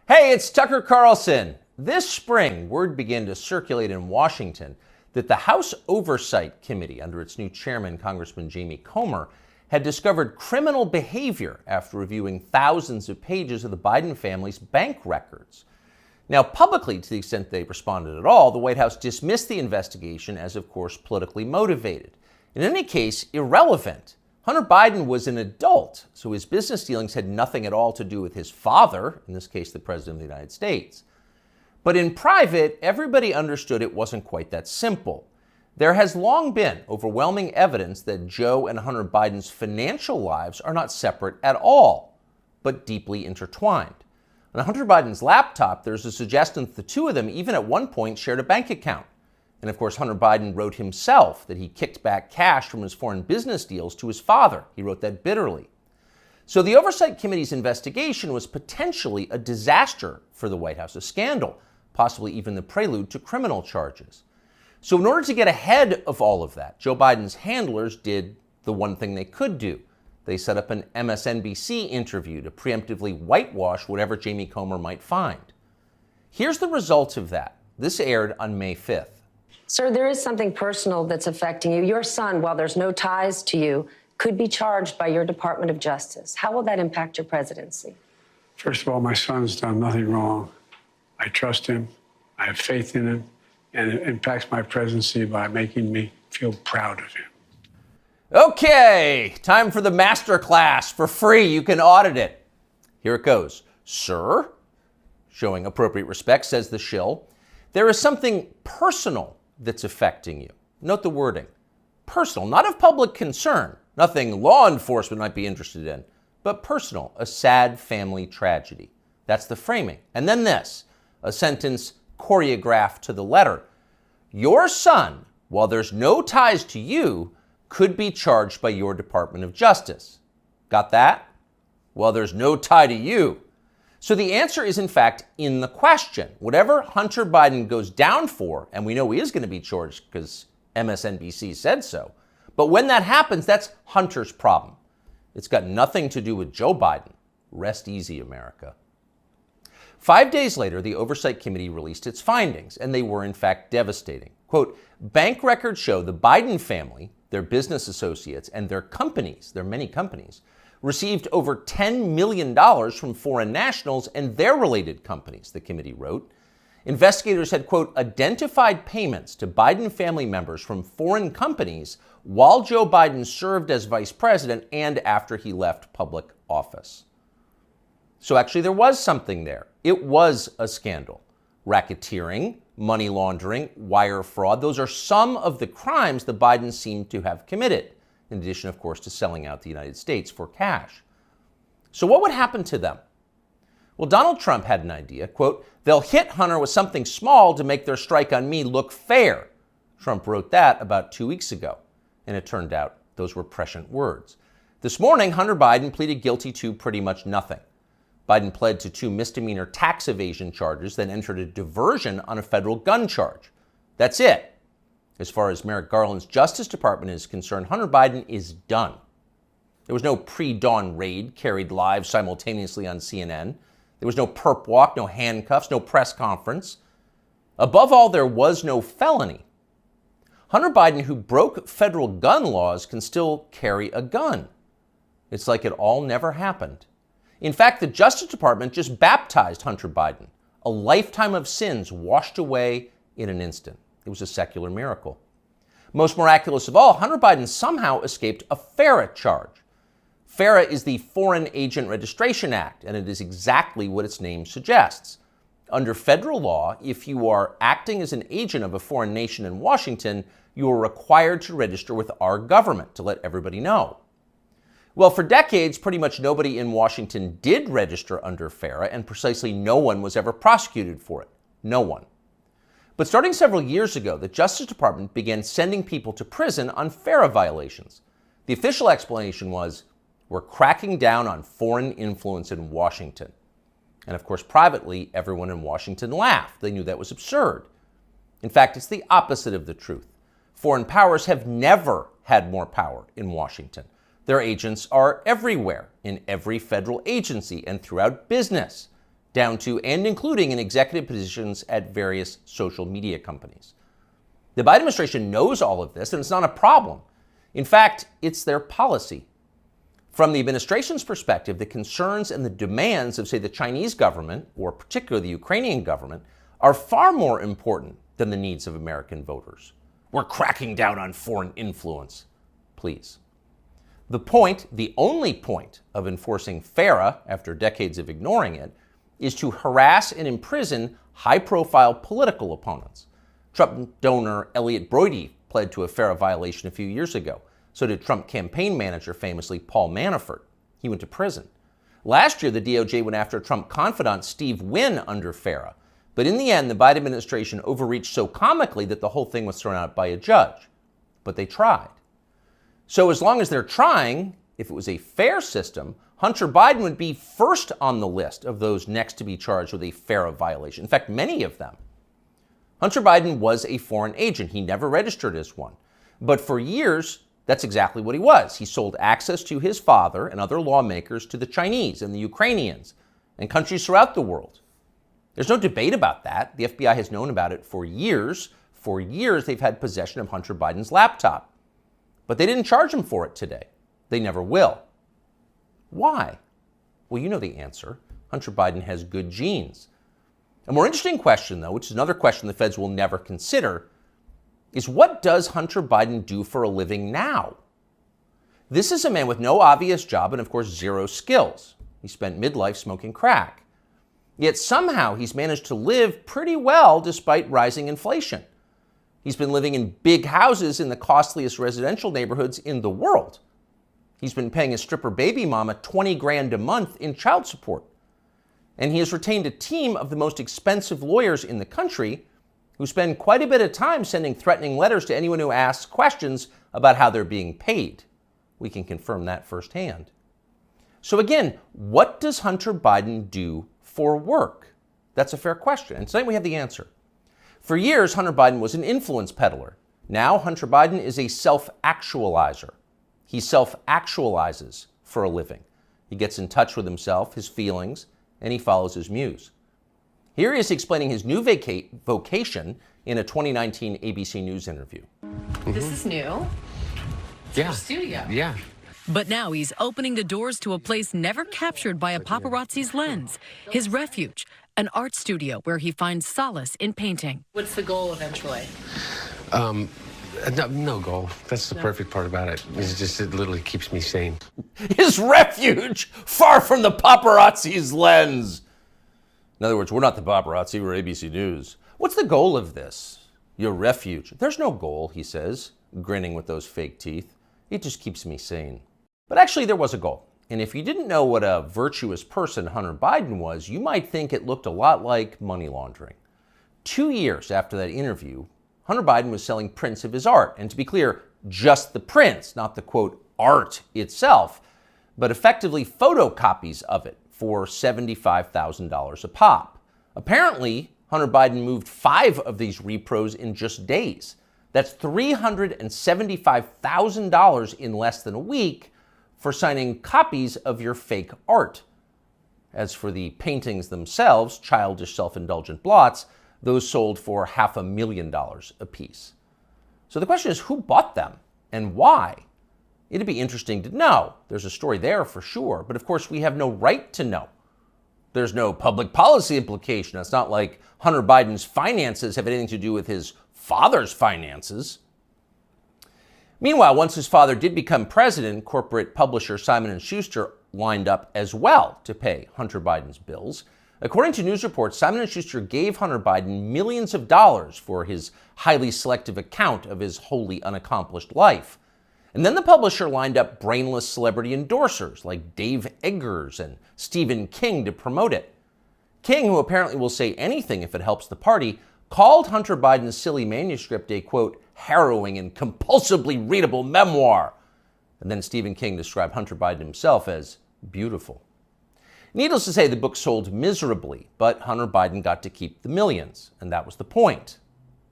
Hey, it's Tucker Carlson. This spring, word began to circulate in Washington that the House Oversight Committee, under its new chairman, Congressman Jamie Comer, had discovered criminal behavior after reviewing thousands of pages of the Biden family's bank records. Now, publicly, to the extent they responded at all, the White House dismissed the investigation as, of course, politically motivated. In any case, irrelevant. Hunter Biden was an adult, so his business dealings had nothing at all to do with his father, in this case, the President of the United States. But in private, everybody understood it wasn't quite that simple. There has long been overwhelming evidence that Joe and Hunter Biden's financial lives are not separate at all, but deeply intertwined. On Hunter Biden's laptop, there's a suggestion that the two of them even at one point shared a bank account. And of course, Hunter Biden wrote himself that he kicked back cash from his foreign business deals to his father. He wrote that bitterly. So the Oversight Committee's investigation was potentially a disaster for the White House, a scandal, possibly even the prelude to criminal charges. So in order to get ahead of all of that, Joe Biden's handlers did the one thing they could do. They set up an MSNBC interview to preemptively whitewash whatever Jamie Comer might find. Here's the results of that. This aired on May 5th. Sir, there is something personal that's affecting you. Your son, while there's no ties to you, could be charged by your Department of Justice. How will that impact your presidency? First of all, my son's done nothing wrong. I trust him. I have faith in him. And it impacts my presidency by making me feel proud of him. Okay, time for the master class for free. You can audit it. Here it goes. Sir, showing appropriate respect, says the shill, there is something personal that's affecting you. Note the wording. Personal, not of public concern, nothing law enforcement might be interested in, but personal, a sad family tragedy. That's the framing. And then this, a sentence choreographed to the letter. Your son, while there's no ties to you, could be charged by your Department of Justice. Got that? Well, there's no tie to you. So the answer is, in fact, in the question. Whatever Hunter Biden goes down for, and we know he is going to be charged because MSNBC said so, but when that happens, that's Hunter's problem. It's got nothing to do with Joe Biden. Rest easy, America. 5 days later, the Oversight Committee released its findings, and they were, in fact, devastating. Quote, bank records show the Biden family, their business associates, and their companies, their many companies, received over $10 million from foreign nationals and their related companies, the committee wrote. Investigators had, quote, identified payments to Biden family members from foreign companies while Joe Biden served as vice president and after he left public office. So actually there was something there. It was a scandal. Racketeering, money laundering, wire fraud, those are some of the crimes the Bidens seem to have committed. In addition, of course, to selling out the United States for cash. So what would happen to them? Well, Donald Trump had an idea, quote, they'll hit Hunter with something small to make their strike on me look fair. Trump wrote that about 2 weeks ago, and it turned out those were prescient words. This morning, Hunter Biden pleaded guilty to pretty much nothing. Biden pled to 2 misdemeanor tax evasion charges, then entered a diversion on a federal gun charge. That's it. As far as Merrick Garland's Justice Department is concerned, Hunter Biden is done. There was no pre-dawn raid carried live simultaneously on CNN. There was no perp walk, no handcuffs, no press conference. Above all, there was no felony. Hunter Biden, who broke federal gun laws, can still carry a gun. It's like it all never happened. In fact, the Justice Department just baptized Hunter Biden, a lifetime of sins washed away in an instant. It was a secular miracle. Most miraculous of all, Hunter Biden somehow escaped a FARA charge. FARA is the Foreign Agent Registration Act, and it is exactly what its name suggests. Under federal law, if you are acting as an agent of a foreign nation in Washington, you are required to register with our government to let everybody know. Well, for decades, pretty much nobody in Washington did register under FARA, and precisely no one was ever prosecuted for it. No one. But starting several years ago, the Justice Department began sending people to prison on FARA violations. The official explanation was, we're cracking down on foreign influence in Washington. And of course, privately, everyone in Washington laughed. They knew that was absurd. In fact, it's the opposite of the truth. Foreign powers have never had more power in Washington. Their agents are everywhere, in every federal agency and throughout business. down to and including in executive positions at various social media companies. The Biden administration knows all of this, and it's not a problem. In fact, it's their policy. From the administration's perspective, the concerns and the demands of, say, the Chinese government, or particularly the Ukrainian government, are far more important than the needs of American voters. We're cracking down on foreign influence. Please. The point, the only point of enforcing FARA, after decades of ignoring it, is to harass and imprison high-profile political opponents. Trump donor Elliot Broidy pled to a FARA violation a few years ago. So did Trump campaign manager, famously Paul Manafort. He went to prison. Last year, the DOJ went after Trump confidant Steve Wynn under FARA. But in the end, the Biden administration overreached so comically that the whole thing was thrown out by a judge. But they tried. So as long as they're trying, if it was a fair system, Hunter Biden would be first on the list of those next to be charged with a FARA violation. In fact, many of them. Hunter Biden was a foreign agent. He never registered as one. But for years, that's exactly what he was. He sold access to his father and other lawmakers to the Chinese and the Ukrainians and countries throughout the world. There's no debate about that. The FBI has known about it for years. For years, they've had possession of Hunter Biden's laptop. But they didn't charge him for it today. They never will. Why? Well, you know the answer. Hunter Biden has good genes. A more interesting question, though, which is another question the feds will never consider, is what does Hunter Biden do for a living now? This is a man with no obvious job and, of course, zero skills. He spent midlife smoking crack. Yet somehow he's managed to live pretty well despite rising inflation. He's been living in big houses in the costliest residential neighborhoods in the world. He's been paying his stripper baby mama $20,000 a month in child support. And he has retained a team of the most expensive lawyers in the country who spend quite a bit of time sending threatening letters to anyone who asks questions about how they're being paid. We can confirm that firsthand. So again, what does Hunter Biden do for work? That's a fair question, and tonight we have the answer. For years, Hunter Biden was an influence peddler. Now, Hunter Biden is a self-actualizer. He self-actualizes for a living. He gets in touch with himself, his feelings, and he follows his muse. Here he is explaining his new vocation in a 2019 ABC News interview. This is new. It's your studio. Yeah. But now he's opening the doors to a place never captured by a paparazzi's lens, his refuge, an art studio where he finds solace in painting. What's the goal eventually? No goal. That's the perfect part about it. It's just, it literally keeps me sane. His refuge, far from the paparazzi's lens. In other words, we're not the paparazzi, we're ABC News. What's the goal of this? Your refuge. There's no goal, he says, grinning with those fake teeth. It just keeps me sane. But actually, there was a goal. And if you didn't know what a virtuous person Hunter Biden was, you might think it looked a lot like money laundering. 2 years after that interview, Hunter Biden was selling prints of his art. And to be clear, just the prints, not the, quote, art itself, but effectively photocopies of it for $75,000 a pop. Apparently, Hunter Biden moved 5 of these repros in just days. That's $375,000 in less than a week for signing copies of your fake art. As for the paintings themselves, childish self-indulgent blots, those sold for $500,000 apiece. So the question is, who bought them and why? It'd be interesting to know. There's a story there for sure, but of course we have no right to know. There's no public policy implication. It's not like Hunter Biden's finances have anything to do with his father's finances. Meanwhile, once his father did become president, corporate publisher Simon & Schuster lined up as well to pay Hunter Biden's bills. According to news reports, Simon & Schuster gave Hunter Biden millions of dollars for his highly selective account of his wholly unaccomplished life. And then the publisher lined up brainless celebrity endorsers like Dave Eggers and Stephen King to promote it. King, who apparently will say anything if it helps the party, called Hunter Biden's silly manuscript a, quote, harrowing and compulsively readable memoir. And then Stephen King described Hunter Biden himself as beautiful. Needless to say, the book sold miserably, but Hunter Biden got to keep the millions, and that was the point.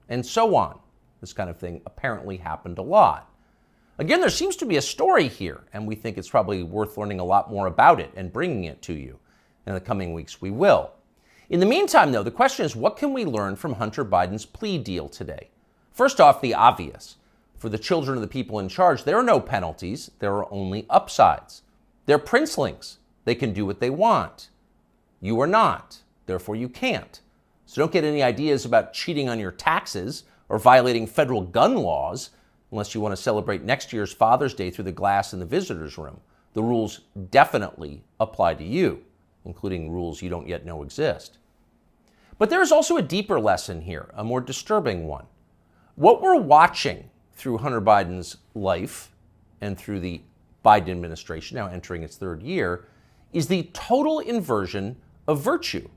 And so on. This kind of thing apparently happened a lot. Again, there seems to be a story here, and we think it's probably worth learning a lot more about it and bringing it to you. In the coming weeks, we will. In the meantime, though, the question is, what can we learn from Hunter Biden's plea deal today? First off, the obvious. For the children of the people in charge, there are no penalties. There are only upsides. They're princelings. They can do what they want. You are not. Therefore, you can't. So don't get any ideas about cheating on your taxes or violating federal gun laws unless you want to celebrate next year's Father's Day through the glass in the visitor's room. The rules definitely apply to you, including rules you don't yet know exist. But there is also a deeper lesson here, a more disturbing one. What we're watching through Hunter Biden's life and through the Biden administration, now entering its third year, is the total inversion of virtue.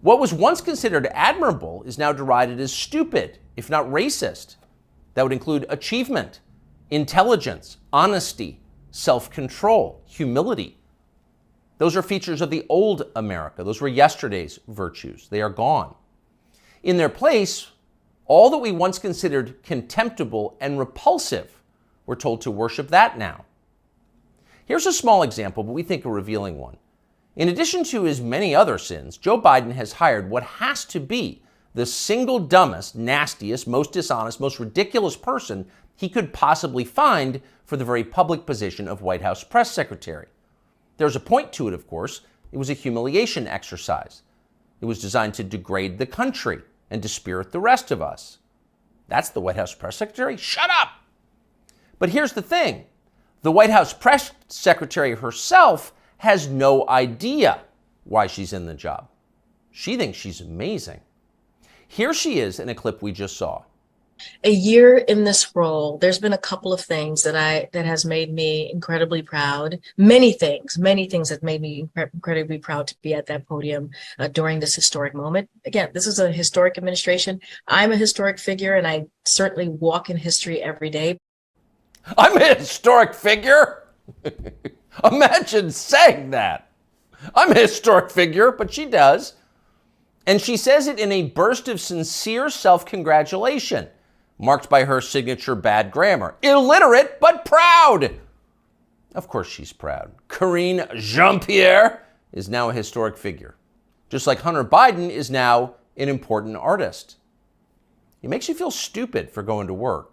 What was once considered admirable is now derided as stupid, if not racist. That would include achievement, intelligence, honesty, self-control, humility. Those are features of the old America. Those were yesterday's virtues. They are gone. In their place, all that we once considered contemptible and repulsive, we're told to worship that now. Here's a small example, but we think a revealing one. In addition to his many other sins, Joe Biden has hired what has to be the single dumbest, nastiest, most dishonest, most ridiculous person he could possibly find for the very public position of White House press secretary. There's a point to it, of course. It was a humiliation exercise. It was designed to degrade the country and dispirit the rest of us. That's the White House press secretary? Shut up! But here's the thing. The White House press secretary herself has no idea why she's in the job. She thinks she's amazing. Here she is in a clip we just saw. A year in this role, there's been a couple of things that has made me incredibly proud. Many things that made me incredibly proud to be at that podium during this historic moment. Again, this is a historic administration. I'm a historic figure, and I certainly walk in history every day. I'm a historic figure? Imagine saying that. I'm a historic figure, but she does. And she says it in a burst of sincere self-congratulation, marked by her signature bad grammar. Illiterate, but proud. Of course she's proud. Karine Jean-Pierre is now a historic figure, just like Hunter Biden is now an important artist. It makes you feel stupid for going to work.